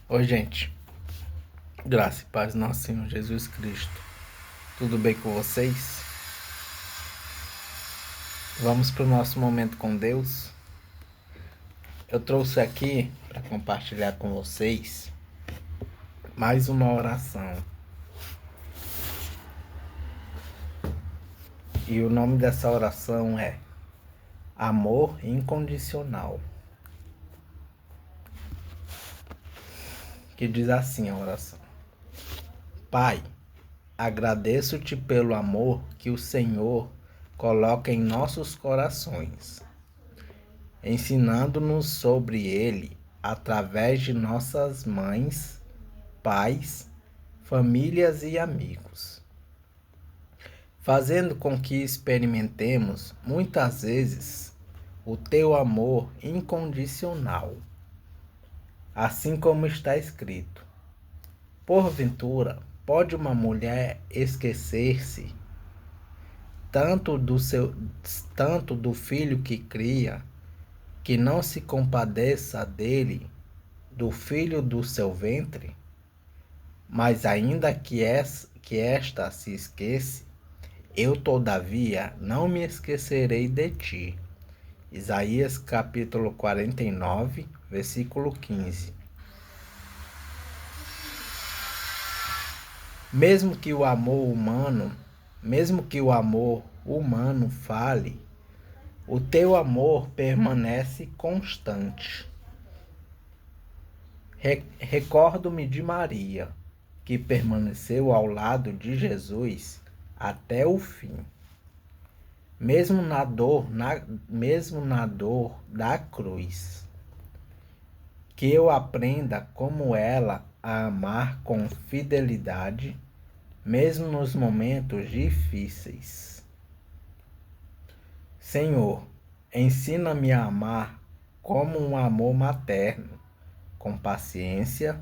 Oi, gente. Graça e paz do nosso Senhor Jesus Cristo. Tudo bem com vocês? Vamos para o nosso momento com Deus. Eu trouxe aqui para compartilhar com vocês mais uma oração. E o nome dessa oração é Amor Incondicional. Que diz assim a oração: Pai, agradeço-te pelo amor que o Senhor coloca em nossos corações, ensinando-nos sobre ele através de nossas mães, pais, famílias e amigos, fazendo com que experimentemos muitas vezes o teu amor incondicional, assim como está escrito: porventura, pode uma mulher esquecer-se tanto do filho que cria, que não se compadeça dele, do filho do seu ventre? Mas ainda que esta se esqueça, eu todavia não me esquecerei de ti. Isaías capítulo 49, versículo 15. Mesmo que o amor humano fale, o teu amor permanece constante. Recordo-me de Maria, que permaneceu ao lado de Jesus até o fim. Mesmo na dor da cruz. Que eu aprenda como ela a amar com fidelidade, mesmo nos momentos difíceis. Senhor, ensina-me a amar como um amor materno, com paciência,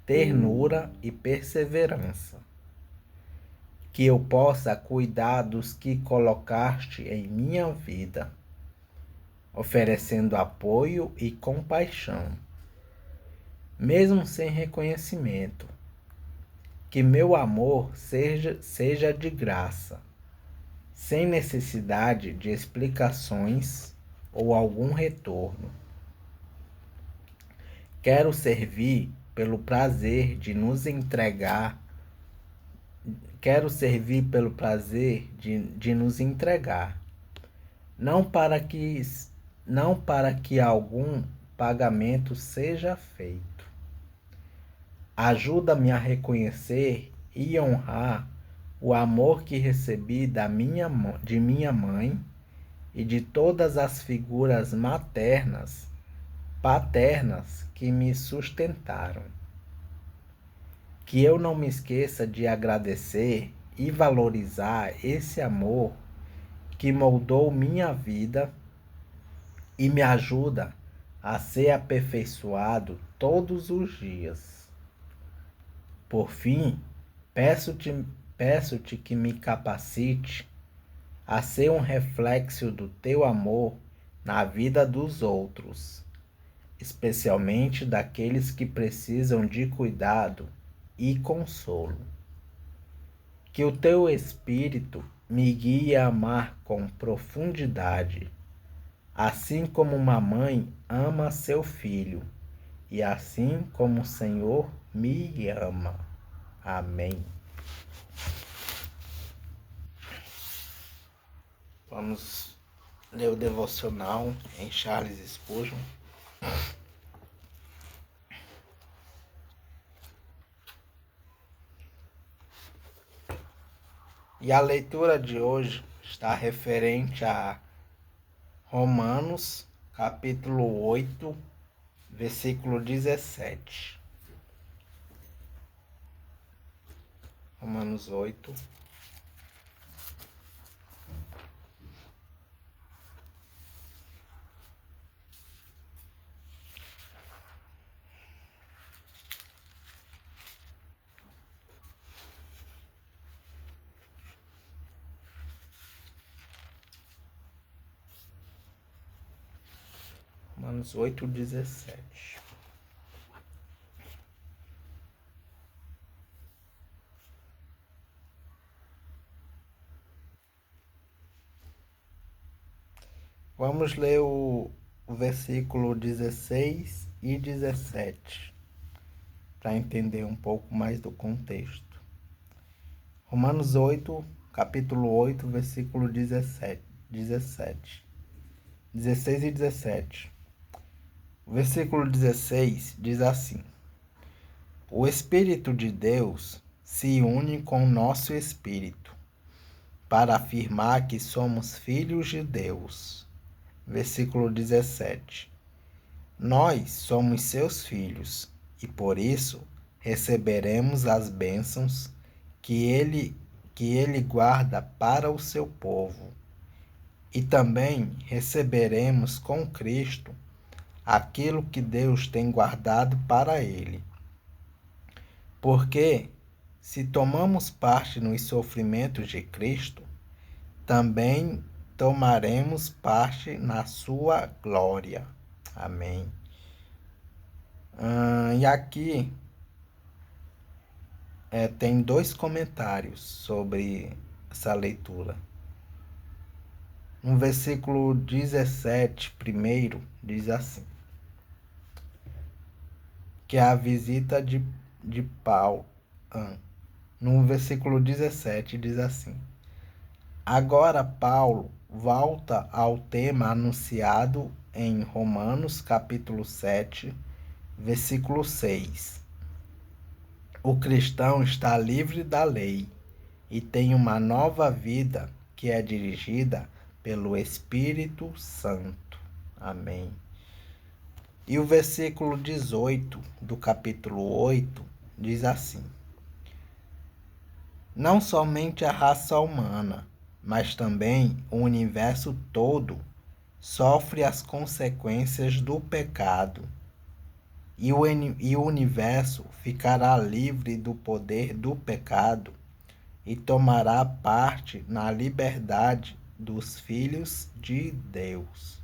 ternura e perseverança. Que eu possa cuidar dos que colocaste em minha vida, oferecendo apoio e compaixão, mesmo sem reconhecimento. Que meu amor seja de graça, sem necessidade de explicações ou algum retorno. Quero servir pelo prazer de nos entregar. Quero servir pelo prazer de nos entregar, não para que algum pagamento seja feito. Ajuda-me a reconhecer e honrar o amor que recebi de minha mãe e de todas as figuras maternas, paternas que me sustentaram. Que eu não me esqueça de agradecer e valorizar esse amor que moldou minha vida e me ajuda a ser aperfeiçoado todos os dias. Por fim, peço-te que me capacite a ser um reflexo do teu amor na vida dos outros, especialmente daqueles que precisam de cuidado e consolo. Que o teu Espírito me guie a amar com profundidade, assim como uma mãe ama seu filho, e assim como o Senhor me ama. Amém. Vamos ler o devocional em Charles Spurgeon. E a leitura de hoje está referente a Romanos, capítulo 8, versículo 17. Romanos 8. Romanos 8, 17. Vamos ler o versículo 16 e 17, para entender um pouco mais do contexto. Romanos 8, capítulo 8, versículo 16 e 17. O versículo 16 diz assim: O Espírito de Deus se une com o nosso espírito para afirmar que somos filhos de Deus. Versículo 17. Nós somos seus filhos e por isso receberemos as bênçãos que ele guarda para o seu povo. E também receberemos com Cristo aquilo que Deus tem guardado para ele. Porque, se tomamos parte nos sofrimentos de Cristo, também tomaremos parte na sua glória. Amém. E aqui tem 2 comentários sobre essa leitura. No versículo 17, primeiro, diz assim: que é a visita de Paulo. No versículo 17, diz assim: Agora Paulo volta ao tema anunciado em Romanos capítulo 7, versículo 6. O cristão está livre da lei e tem uma nova vida que é dirigida pelo Espírito Santo. Amém. E o versículo 18 do capítulo 8 diz assim: Não somente a raça humana, mas também o universo todo sofre as consequências do pecado. E o universo ficará livre do poder do pecado e tomará parte na liberdade dos filhos de Deus.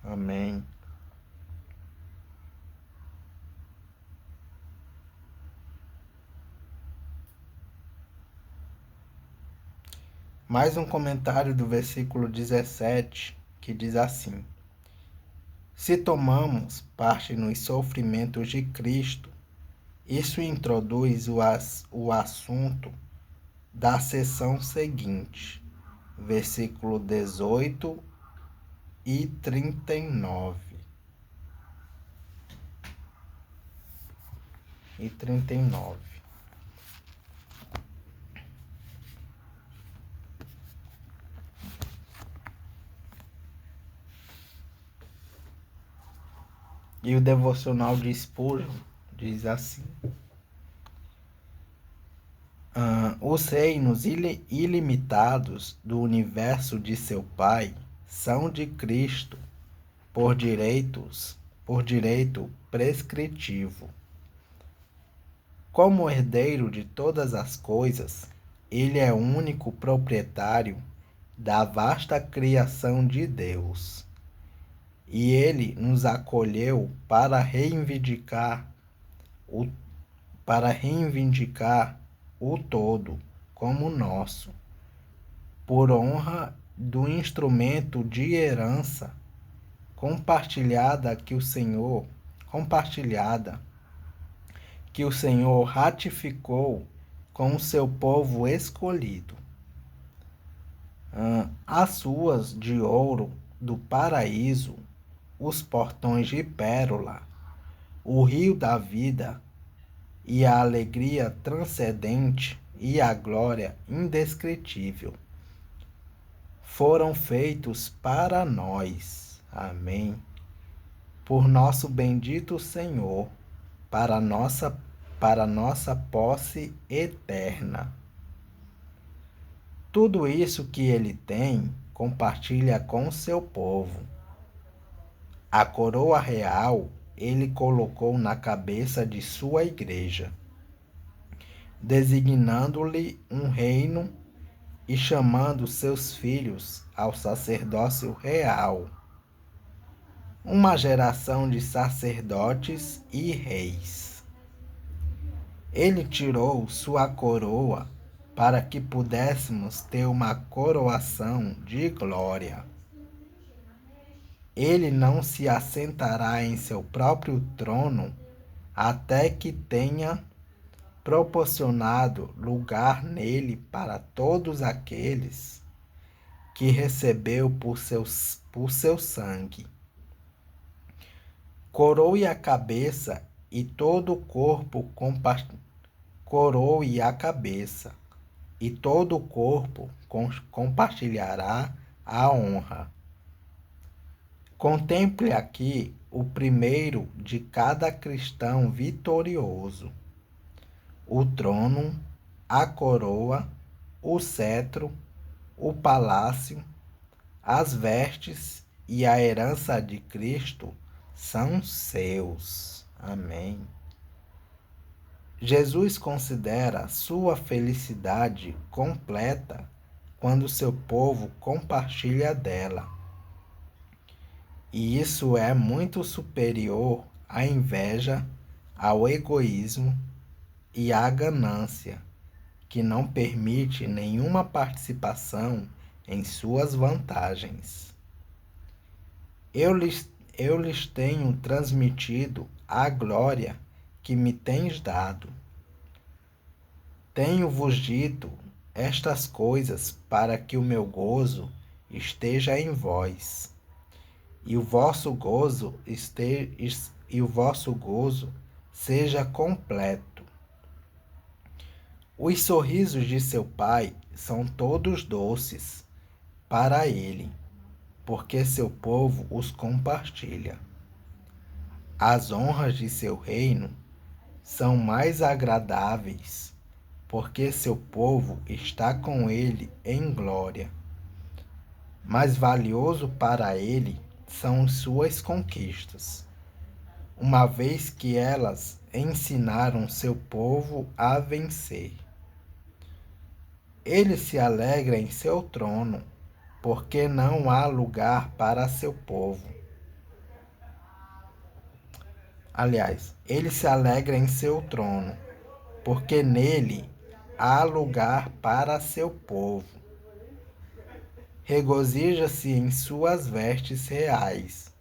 Amém. Mais um comentário do versículo 17, que diz assim: Se tomamos parte nos sofrimentos de Cristo, isso introduz o assunto da seção seguinte, versículo 18 e 39. E 39. E o devocional de Spurgeon diz assim: os reinos ilimitados do universo de seu Pai são de Cristo por direito prescritivo. Como herdeiro de todas as coisas, ele é o único proprietário da vasta criação de Deus. E ele nos acolheu para reivindicar o todo como nosso, por honra do instrumento de herança compartilhada que o Senhor ratificou com o seu povo escolhido. As ruas de ouro do paraíso, os portões de pérola, o rio da vida e a alegria transcendente e a glória indescritível foram feitos para nós. Amém. Por nosso bendito Senhor, para nossa posse eterna. Tudo isso que ele tem, compartilha com seu povo. A coroa real ele colocou na cabeça de sua igreja, designando-lhe um reino e chamando seus filhos ao sacerdócio real, uma geração de sacerdotes e reis. Ele tirou sua coroa para que pudéssemos ter uma coroação de glória. Ele não se assentará em seu próprio trono até que tenha proporcionado lugar nele para todos aqueles que recebeu por seu sangue. Coroe a cabeça e todo o corpo coroe a cabeça e todo o corpo compartilhará a honra. Contemple aqui o primeiro de cada cristão vitorioso: o trono, a coroa, o cetro, o palácio, as vestes e a herança de Cristo são seus. Amém. Jesus considera sua felicidade completa quando seu povo compartilha dela. E isso é muito superior à inveja, ao egoísmo e à ganância, que não permite nenhuma participação em suas vantagens. Eu lhes tenho transmitido a glória que me tens dado. Tenho-vos dito estas coisas para que o meu gozo esteja em vós, e o vosso gozo seja completo. Os sorrisos de seu pai são todos doces para ele, porque seu povo os compartilha. As honras de seu reino são mais agradáveis, porque seu povo está com ele em glória. Mais valioso para ele são suas conquistas, uma vez que elas ensinaram seu povo a vencer. Ele se alegra em seu trono, porque não há lugar para seu povo. Aliás, ele se alegra em seu trono, porque nele há lugar para seu povo. Regozija-se em suas vestes reais,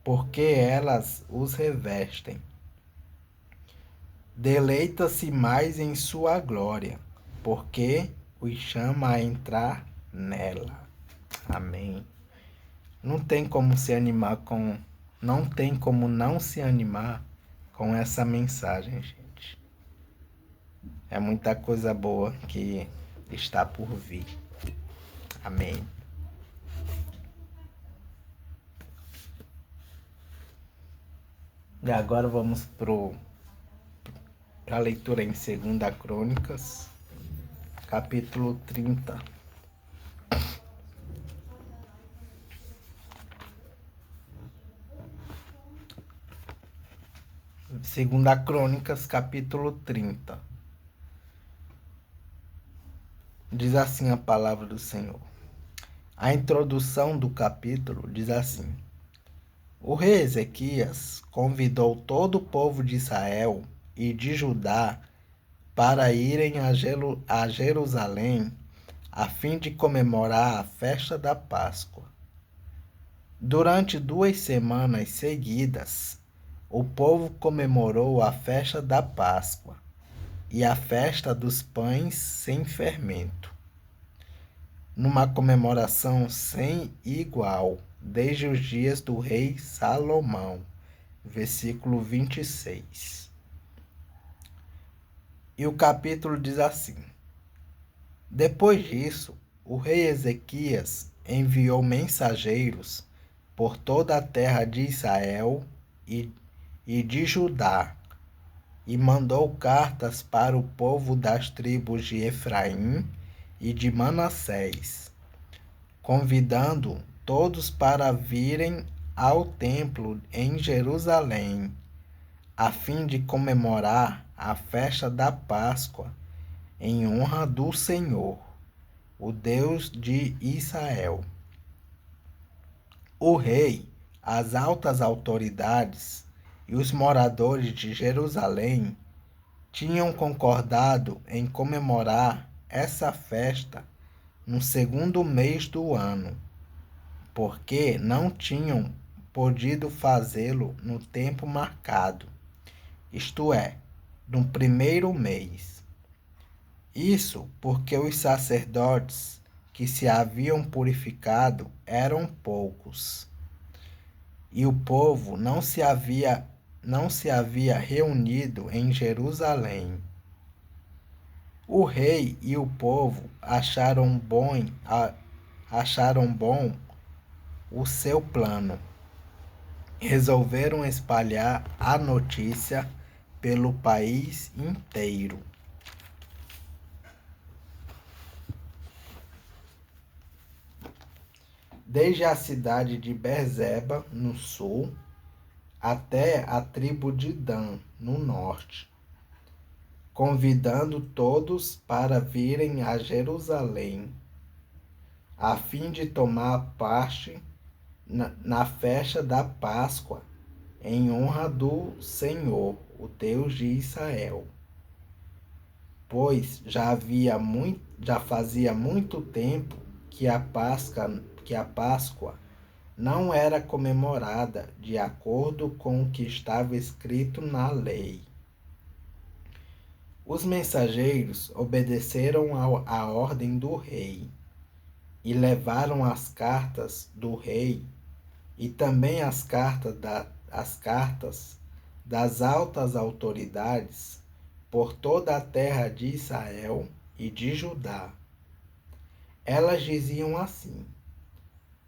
porque elas os revestem. Deleita-se mais em sua glória, porque os chama a entrar nela. Amém. Não tem como não se animar com essa mensagem, gente. É muita coisa boa que está por vir. Amém. E agora vamos para a leitura em 2 Crônicas, capítulo 30. Segunda Crônicas, capítulo 30. Diz assim a palavra do Senhor. A introdução do capítulo diz assim: o rei Ezequias convidou todo o povo de Israel e de Judá para irem a Jerusalém a fim de comemorar a festa da Páscoa. Durante 2 semanas seguidas, o povo comemorou a festa da Páscoa e a festa dos pães sem fermento, numa comemoração sem igual, desde os dias do rei Salomão. Versículo 26. E o capítulo diz assim: depois disso, o rei Ezequias enviou mensageiros por toda a terra de Israel e de Judá, e mandou cartas para o povo das tribos de Efraim e de Manassés, convidando todos para virem ao templo em Jerusalém, a fim de comemorar a festa da Páscoa em honra do Senhor, o Deus de Israel. O rei, as altas autoridades e os moradores de Jerusalém tinham concordado em comemorar essa festa no 2º mês do ano, porque não tinham podido fazê-lo no tempo marcado, isto é, no primeiro mês. Isso porque os sacerdotes que se haviam purificado eram poucos, e o povo não se havia reunido em Jerusalém. O rei e o povo acharam bom o seu plano. Resolveram espalhar a notícia pelo país inteiro. Desde a cidade de Beerseba, no sul, até a tribo de Dan, no norte, convidando todos para virem a Jerusalém, a fim de tomar parte na festa da Páscoa, em honra do Senhor, o Deus de Israel. Pois já fazia muito tempo que a Páscoa não era comemorada de acordo com o que estava escrito na lei. Os mensageiros obedeceram à ordem do rei e levaram as cartas do rei e também as cartas das altas autoridades por toda a terra de Israel e de Judá. Elas diziam assim: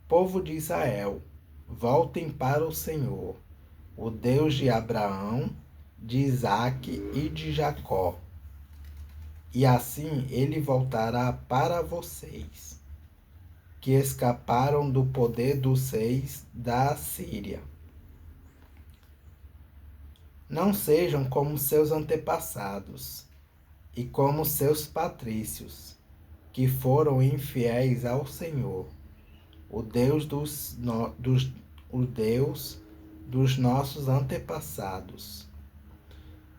Povo de Israel, voltem para o Senhor, o Deus de Abraão, de Isaque e de Jacó. E assim ele voltará para vocês, que escaparam do poder dos reis da Assíria. Não sejam como seus antepassados e como seus patrícios, que foram infiéis ao Senhor, o Deus dos nossos antepassados.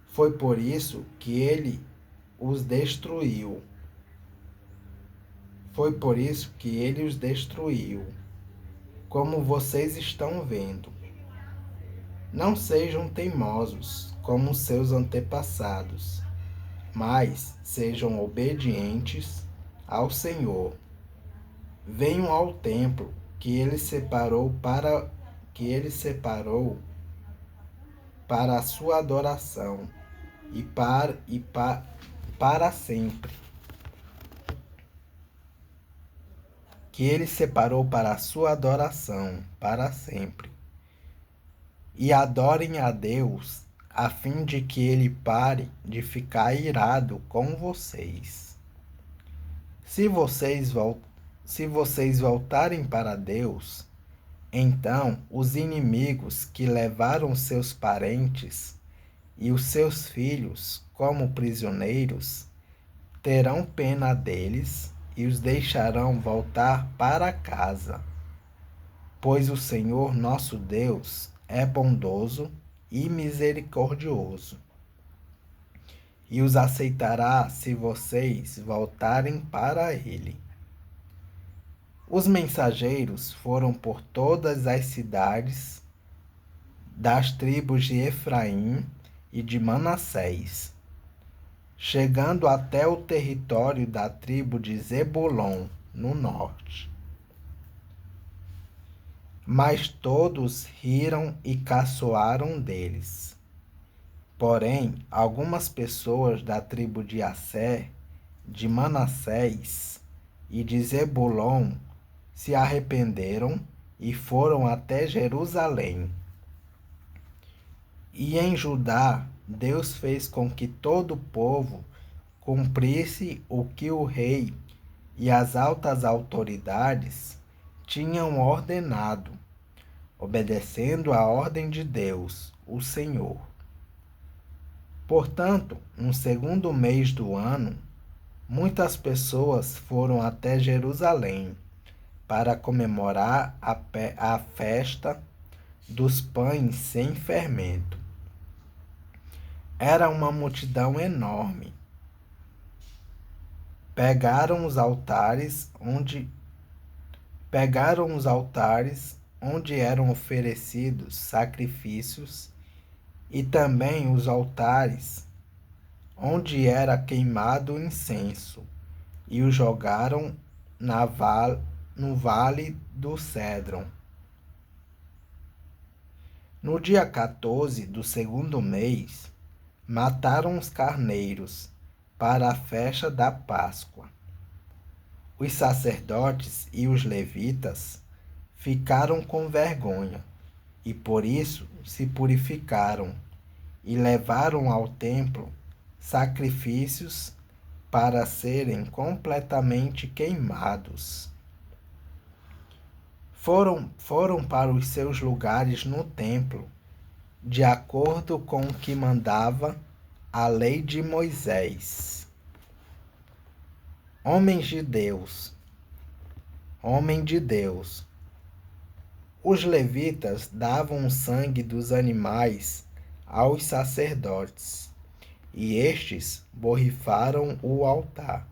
Foi por isso que ele os destruiu. Como vocês estão vendo. Não sejam teimosos como seus antepassados, mas sejam obedientes ao Senhor. Venham ao templo que ele separou para a sua adoração e para sempre. Que ele separou para a sua adoração para sempre. E adorem a Deus, a fim de que ele pare de ficar irado com vocês. Se vocês voltarem para Deus, então os inimigos que levaram seus parentes e os seus filhos como prisioneiros terão pena deles e os deixarão voltar para casa. Pois o Senhor nosso Deus é bondoso e misericordioso, e os aceitará se vocês voltarem para Ele. Os mensageiros foram por todas as cidades das tribos de Efraim e de Manassés, chegando até o território da tribo de Zebulon, no norte. Mas todos riram e caçoaram deles. Porém, algumas pessoas da tribo de Asser, de Manassés e de Zebulon se arrependeram e foram até Jerusalém. E em Judá, Deus fez com que todo o povo cumprisse o que o rei e as altas autoridades tinham ordenado, obedecendo à ordem de Deus, o Senhor. Portanto, no segundo mês do ano, muitas pessoas foram até Jerusalém para comemorar a festa dos pães sem fermento. Era uma multidão enorme. Pegaram os altares onde eram oferecidos sacrifícios, e também os altares, onde era queimado incenso, e o jogaram no vale do Cédron. No dia 14 do segundo mês, mataram os carneiros para a festa da Páscoa. Os sacerdotes e os levitas ficaram com vergonha e por isso se purificaram e levaram ao templo sacrifícios para serem completamente queimados. Foram para os seus lugares no templo, de acordo com o que mandava a lei de Moisés. Homem de Deus, os levitas davam o sangue dos animais aos sacerdotes, e estes borrifavam o altar.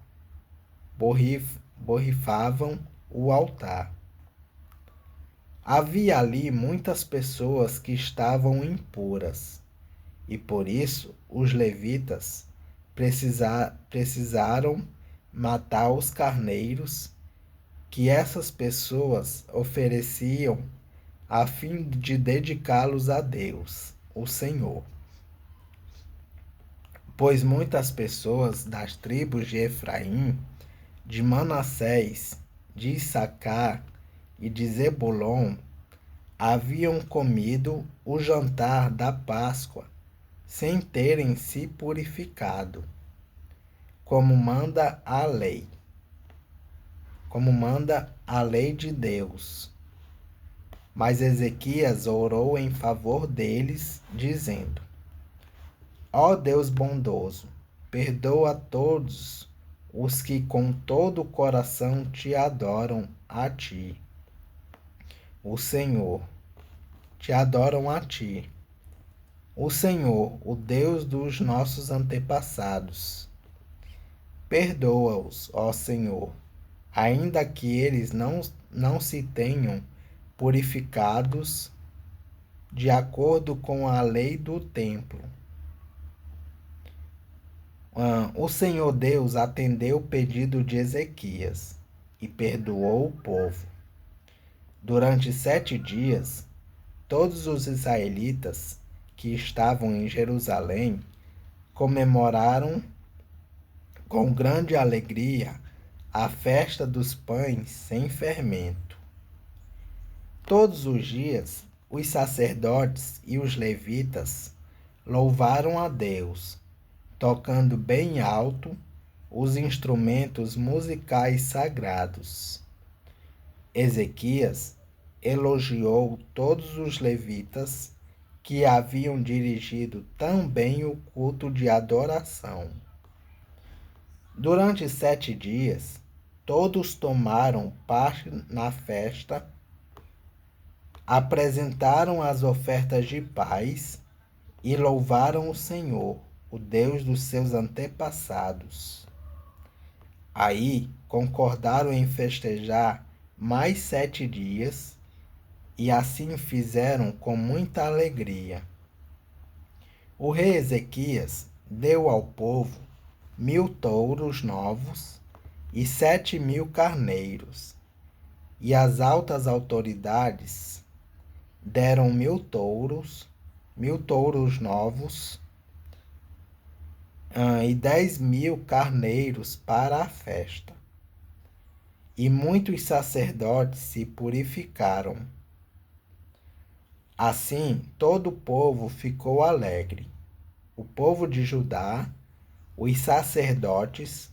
Havia ali muitas pessoas que estavam impuras, e por isso os levitas precisaram matar os carneiros que essas pessoas ofereciam a fim de dedicá-los a Deus, o Senhor. Pois muitas pessoas das tribos de Efraim, de Manassés, de Issacar e de Zebulon haviam comido o jantar da Páscoa sem terem se purificado, como manda a lei de Deus. Mas Ezequias orou em favor deles, dizendo: Ó Deus bondoso, perdoa todos os que com todo o coração te adoram a ti. O Senhor, o Senhor, o Deus dos nossos antepassados. Perdoa-os, ó Senhor, ainda que eles não se tenham purificados de acordo com a lei do templo. O Senhor Deus atendeu o pedido de Ezequias e perdoou o povo. Durante 7 dias, todos os israelitas que estavam em Jerusalém comemoraram com grande alegria a festa dos pães sem fermento. Todos os dias, os sacerdotes e os levitas louvaram a Deus, tocando bem alto os instrumentos musicais sagrados. Ezequias elogiou todos os levitas que haviam dirigido tão bem o culto de adoração. Durante 7 dias, todos tomaram parte na festa, apresentaram as ofertas de paz e louvaram o Senhor, o Deus dos seus antepassados. Aí concordaram em festejar mais 7 dias, e assim fizeram com muita alegria. O rei Ezequias deu ao povo 1000 touros novos e 7.000 carneiros, e as altas autoridades deram 1000 touros novos e 10.000 carneiros para a festa. E muitos sacerdotes se purificaram. Assim, todo o povo ficou alegre. O povo de Judá, os sacerdotes,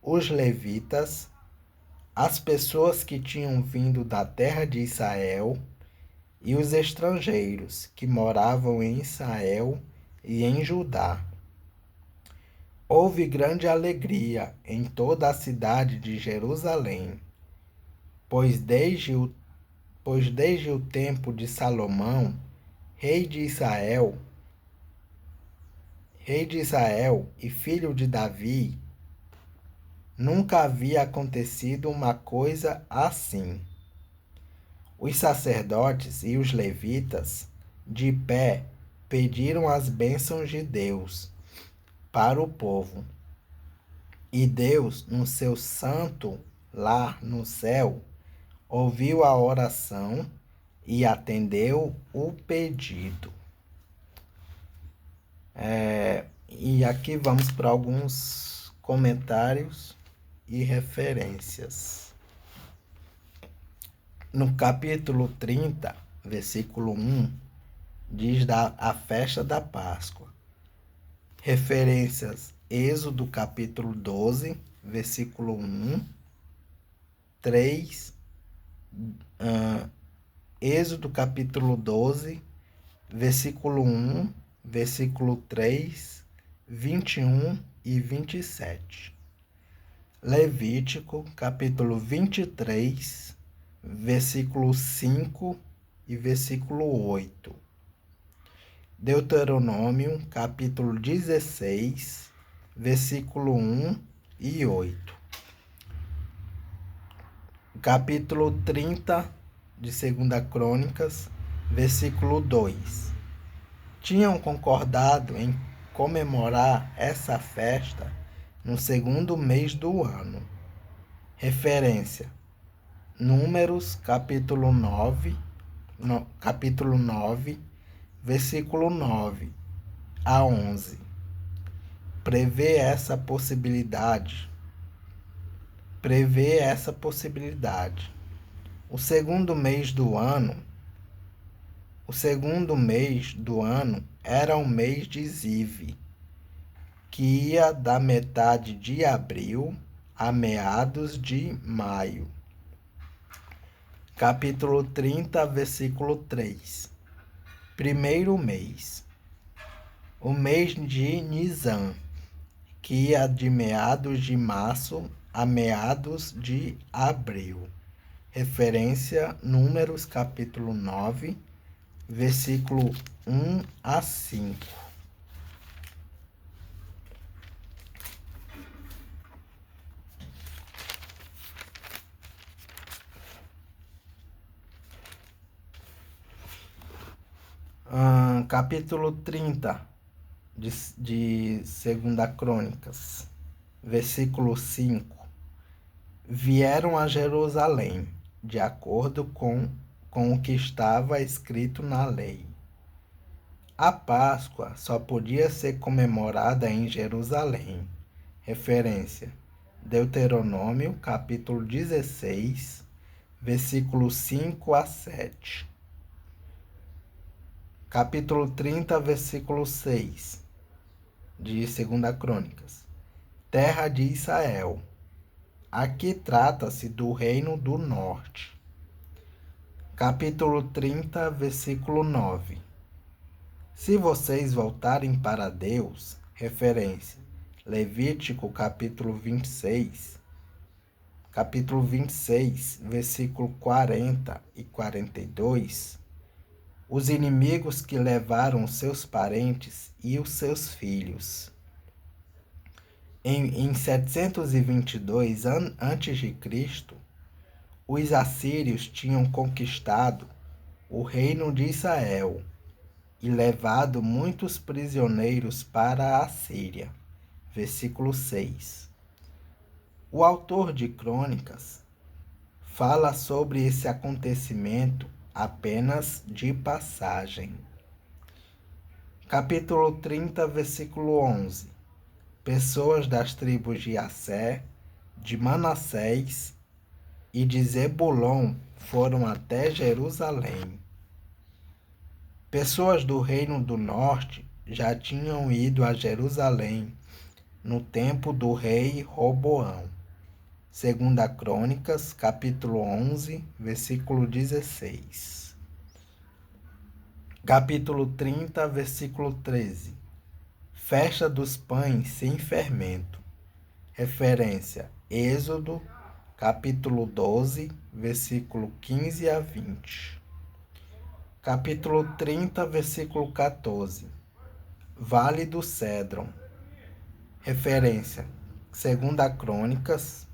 os levitas, as pessoas que tinham vindo da terra de Israel e os estrangeiros que moravam em Israel e em Judá. Houve grande alegria em toda a cidade de Jerusalém, pois desde o tempo de Salomão, rei de Israel e filho de Davi, nunca havia acontecido uma coisa assim. Os sacerdotes e os levitas, de pé, pediram as bênçãos de Deus para o povo. E Deus, no seu santo lar no céu, ouviu a oração e atendeu o pedido. E aqui vamos para alguns comentários e referências. No capítulo 30, versículo 1, diz a festa da Páscoa. Referências: Êxodo capítulo 12, versículo 1, 3, Êxodo capítulo 12, versículo 1, versículo 3, 21 e 27. Levítico capítulo 23, versículo 5 e versículo 8. Deuteronômio capítulo 16, versículo 1 e 8. Capítulo 30 de 2 Crônicas, versículo 2. Tinham concordado em comemorar essa festa no segundo mês do ano. Referência: Números capítulo 9, versículo 9 a 11. Prevê essa possibilidade. O segundo mês do ano era o mês de Ziv, que ia da metade de abril a meados de maio. Capítulo 30, versículo 3. Primeiro mês. O mês de Nisan, que ia de meados de março a meados de abril. Referência: Números capítulo 9, versículo 1 a 5. Capítulo 30 de 2 Crônicas, versículo 5. Vieram a Jerusalém, de acordo com o que estava escrito na lei. A Páscoa só podia ser comemorada em Jerusalém. Referência: Deuteronômio, capítulo 16, versículos 5 a 7. Capítulo 30, versículo 6, de 2 Crônicas. Terra de Israel. Aqui trata-se do Reino do Norte. Capítulo 30, versículo 9. Se vocês voltarem para Deus, referência: Levítico capítulo 26, versículo 40 e 42, os inimigos que levaram seus parentes e os seus filhos. Em 722 a.C., os assírios tinham conquistado o reino de Israel e levado muitos prisioneiros para a Síria. Versículo 6. O autor de Crônicas fala sobre esse acontecimento apenas de passagem. Capítulo 30, versículo 11. Pessoas das tribos de Assé, de Manassés e de Zebulon foram até Jerusalém. Pessoas do Reino do Norte já tinham ido a Jerusalém no tempo do rei Roboão. 2 Crônicas, capítulo 11, versículo 16. Capítulo 30, versículo 13. Festa dos pães sem fermento. Referência: Êxodo, capítulo 12, versículo 15 a 20. Capítulo 30, versículo 14. Vale do Cédron. Referência: 2 Crônicas,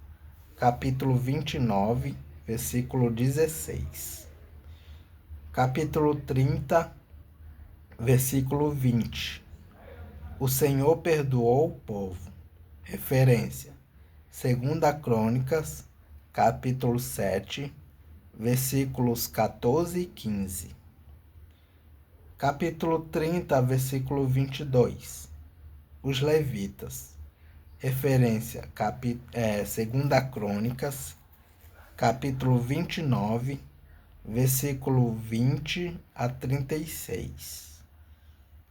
capítulo 29, versículo 16. Capítulo 30, versículo 20. O Senhor perdoou o povo. Referência: 2 Crônicas, capítulo 7, versículos 14 e 15. Capítulo 30, versículo 22. Os levitas. Referência: 2 Crônicas, capítulo 29, versículo 20 a 36.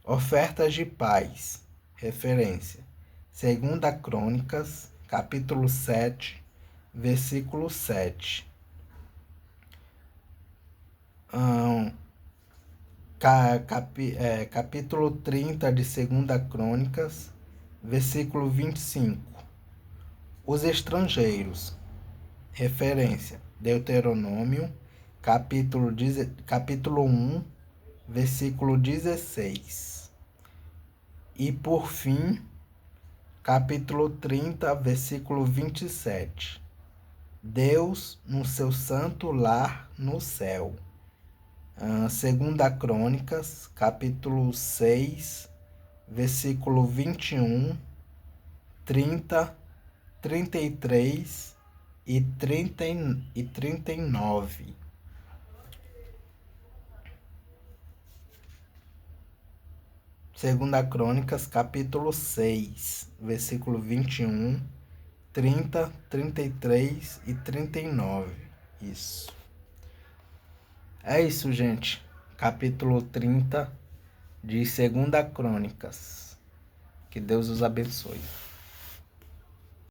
Ofertas de paz. Referência: 2 Crônicas, capítulo 7, versículo 7. Capítulo 30 de 2 Crônicas, versículo 25. Os estrangeiros. Referência: Deuteronômio, capítulo 1, versículo 16. E por fim, capítulo 30, versículo 27. Deus no seu santo lar no céu. 2 Crônicas, capítulo 6, versículo 21, 30, 33 e 39. Segunda Crônicas, capítulo 6, versículo 21, 30, 33 e 39. Isso. É isso, gente. Capítulo 30 de 2 Crônicas. Que Deus os abençoe.